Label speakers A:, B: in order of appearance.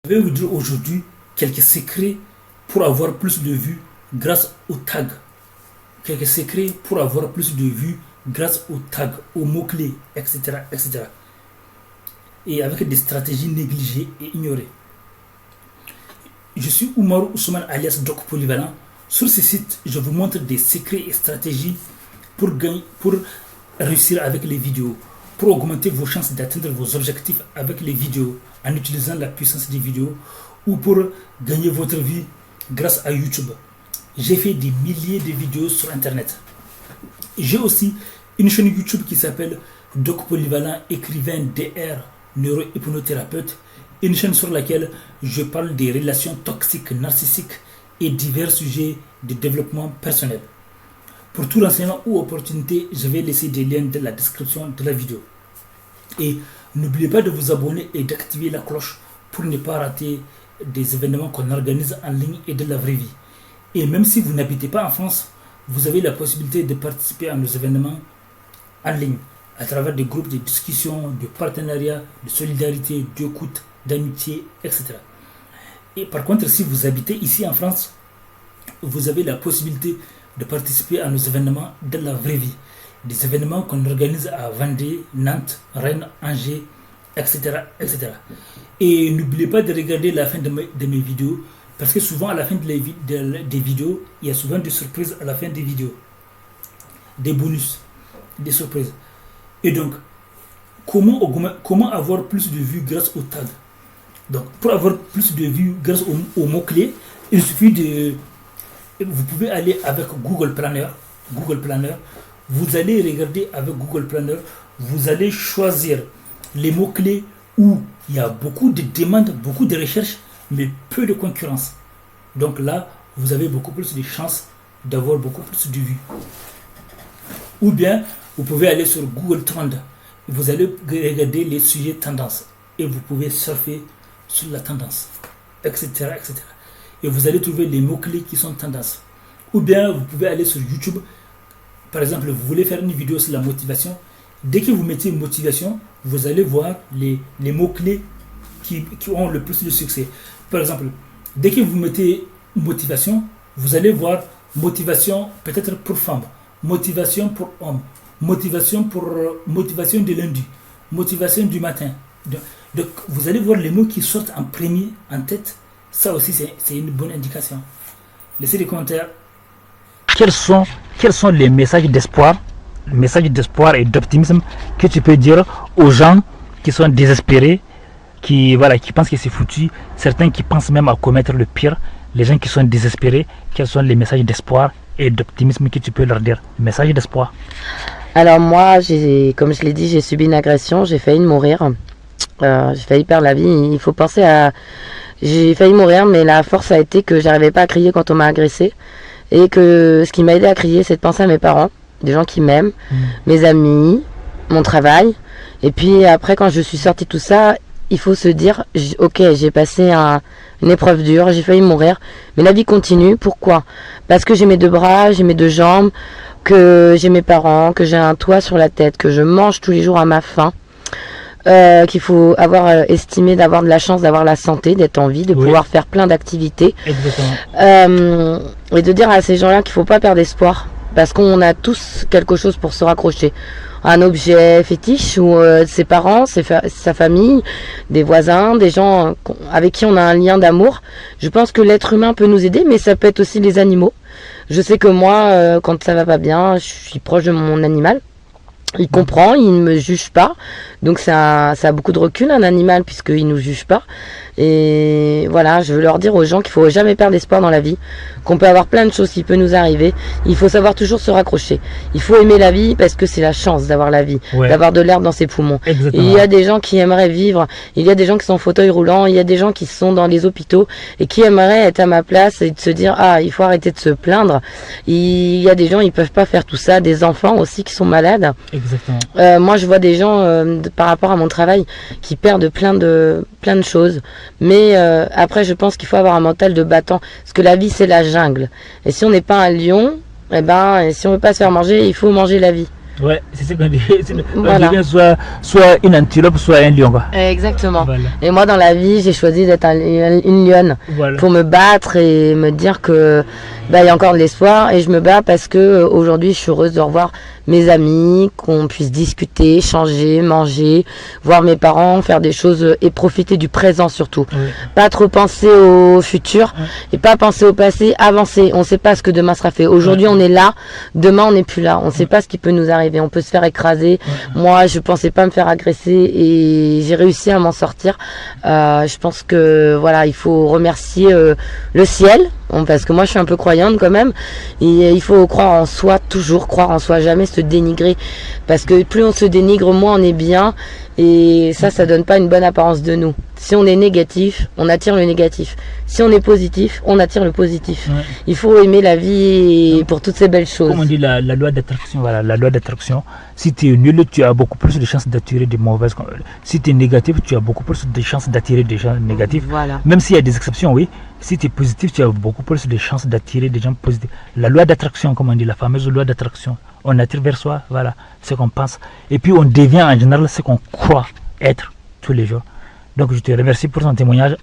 A: Je vais vous dire aujourd'hui quelques secrets pour avoir plus de vues grâce aux tags. Quelques secrets pour avoir plus de vues grâce aux tags, aux mots-clés, etc., etc. Et avec des stratégies négligées et ignorées. Je suis Oumar Ousmane alias Doc Polyvalent. Sur ce site, je vous montre des secrets et stratégies pour réussir avec les vidéos, pour augmenter vos chances d'atteindre vos objectifs avec les vidéos en utilisant la puissance des vidéos ou pour gagner votre vie grâce à YouTube. J'ai fait des milliers de vidéos sur Internet. J'ai aussi une chaîne YouTube qui s'appelle Doc Polyvalent, écrivain DR, neurohypnothérapeute, une chaîne sur laquelle je parle des relations toxiques, narcissiques et divers sujets de développement personnel. Pour tout renseignement ou opportunité, je vais laisser des liens dans la description de la vidéo. Et n'oubliez pas de vous abonner et d'activer la cloche pour ne pas rater des événements qu'on organise en ligne et de la vraie vie. Et même si vous n'habitez pas en France, vous avez la possibilité de participer à nos événements en ligne à travers des groupes de discussion, de partenariat, de solidarité, d'écoute, d'amitié, etc. Et par contre, si vous habitez ici en France, vous avez la possibilité de participer à nos événements de la vraie vie. Des événements qu'on organise à Vendée, Nantes, Rennes, Angers, etc. etc. Et n'oubliez pas de regarder la fin de mes vidéos, parce que souvent à la fin des vidéos, il y a souvent des surprises à la fin des vidéos. Des bonus, des surprises. Et donc, comment avoir plus de vues grâce aux tags? Donc, pour avoir plus de vues grâce aux mots-clés, il suffit de... Vous pouvez aller avec Google Planner. Google Planner. Vous allez regarder avec Google Planner. Vous allez choisir les mots-clés où il y a beaucoup de demandes, beaucoup de recherches, mais peu de concurrence. Donc là, vous avez beaucoup plus de chances d'avoir beaucoup plus de vues. Ou bien, vous pouvez aller sur Google Trend. Vous allez regarder les sujets tendances. Et vous pouvez surfer sur la tendance, etc., etc. Et vous allez trouver les mots-clés qui sont tendances. Ou bien, vous pouvez aller sur YouTube. Par exemple, vous voulez faire une vidéo sur la motivation. Dès que vous mettez motivation, vous allez voir les mots-clés qui ont le plus de succès. Par exemple, dès que vous mettez motivation, vous allez voir motivation peut-être pour femmes, motivation pour hommes, motivation de lundi, motivation du matin. Donc, vous allez voir les mots qui sortent en premier, en tête. Ça aussi, c'est une bonne indication. Laissez des commentaires. Quels sont les messages d'espoir et d'optimisme que tu peux dire aux gens qui sont désespérés, qui pensent que c'est foutu, certains qui pensent même à commettre le pire, les gens qui sont désespérés? Quels sont les messages d'espoir et d'optimisme que tu peux leur dire? Message d'espoir.
B: Alors moi, comme je l'ai dit, j'ai subi une agression, j'ai failli mourir. J'ai failli perdre la vie. Il faut penser à... J'ai failli mourir, mais la force a été que j'arrivais pas à crier quand on m'a agressé. Et que ce qui m'a aidé à crier, c'est de penser à mes parents, des gens qui m'aiment, mes amis, mon travail. Et puis après, quand je suis sortie de tout ça, il faut se dire, ok, j'ai passé une épreuve dure, j'ai failli mourir, mais la vie continue. Pourquoi? Parce que j'ai mes deux bras, j'ai mes deux jambes, que j'ai mes parents, que j'ai un toit sur la tête, que je mange tous les jours à ma faim. Qu'il faut avoir estimé d'avoir de la chance, d'avoir la santé, d'être en vie, de pouvoir faire plein d'activités. Et de dire à ces gens-là qu'il ne faut pas perdre espoir, parce qu'on a tous quelque chose pour se raccrocher. Un objet fétiche ou ses parents, sa famille, des voisins, des gens avec qui on a un lien d'amour. Je pense que l'être humain peut nous aider, mais ça peut être aussi les animaux. Je sais que moi, quand ça va pas bien, je suis proche de mon animal. Il comprend, il ne me juge pas, donc ça a beaucoup de recul, un animal, puisqu'il ne nous juge pas. Et voilà, je veux leur dire aux gens qu'il ne faut jamais perdre espoir dans la vie, qu'on peut avoir plein de choses qui peuvent nous arriver. Il faut savoir toujours se raccrocher. Il faut aimer la vie parce que c'est la chance d'avoir la vie, d'avoir de l'air dans ses poumons. Exactement. Il y a des gens qui aimeraient vivre, il y a des gens qui sont en fauteuil roulant, il y a des gens qui sont dans les hôpitaux et qui aimeraient être à ma place et de se dire « Ah, il faut arrêter de se plaindre ». Il y a des gens, ils ne peuvent pas faire tout ça, des enfants aussi qui sont malades. Exactement. Moi, je vois des gens, par rapport à mon travail, qui perdent plein de choses. Mais après, je pense qu'il faut avoir un mental de battant. Parce que la vie, c'est la jungle. Et si on n'est pas un lion, et si on ne veut pas se faire manger, il faut manger la vie.
A: Ouais, c'est ce qu'on dit.
B: Voilà.
A: On devient soit une antilope, soit un lion. Quoi.
B: Exactement.
A: Voilà.
B: Et moi, dans la vie, j'ai choisi d'être une lionne
A: Voilà.
B: pour me battre et me dire que il y a encore de l'espoir. Et je me bats parce que aujourd'hui, je suis heureuse de revoir mes amis, qu'on puisse discuter, changer, manger, voir mes parents, faire des choses et profiter du présent surtout.
A: Oui.
B: Pas trop penser au futur et pas penser au passé, avancer. On ne sait pas ce que demain sera fait. Aujourd'hui, on est là, demain, on n'est plus là. On ne sait pas ce qui peut nous arriver. On peut se faire écraser. Moi, je pensais pas me faire agresser et j'ai réussi à m'en sortir. Je pense que voilà, il faut remercier le ciel, parce que moi je suis un peu croyante quand même. Et il faut croire en soi, toujours croire en soi, jamais se dénigrer, parce que plus on se dénigre, moins on est bien. Et ça donne pas une bonne apparence de nous. Si on est négatif, on attire le négatif. Si on est positif, on attire le positif.
A: Ouais.
B: Il faut aimer la vie pour toutes ces belles choses.
A: Comme on dit, la loi d'attraction, voilà, la loi d'attraction. Si tu es nul, tu as beaucoup plus de chances d'attirer des mauvaises. Si tu es négatif, tu as beaucoup plus de chances d'attirer des gens négatifs.
B: Voilà.
A: Même s'il y a des exceptions, oui. Si tu es positif, tu as beaucoup plus de chances d'attirer des gens positifs. La loi d'attraction, comme on dit, la fameuse loi d'attraction. On attire vers soi, voilà, ce qu'on pense. Et puis on devient en général ce qu'on croit être tous les jours. Donc je te remercie pour ton témoignage.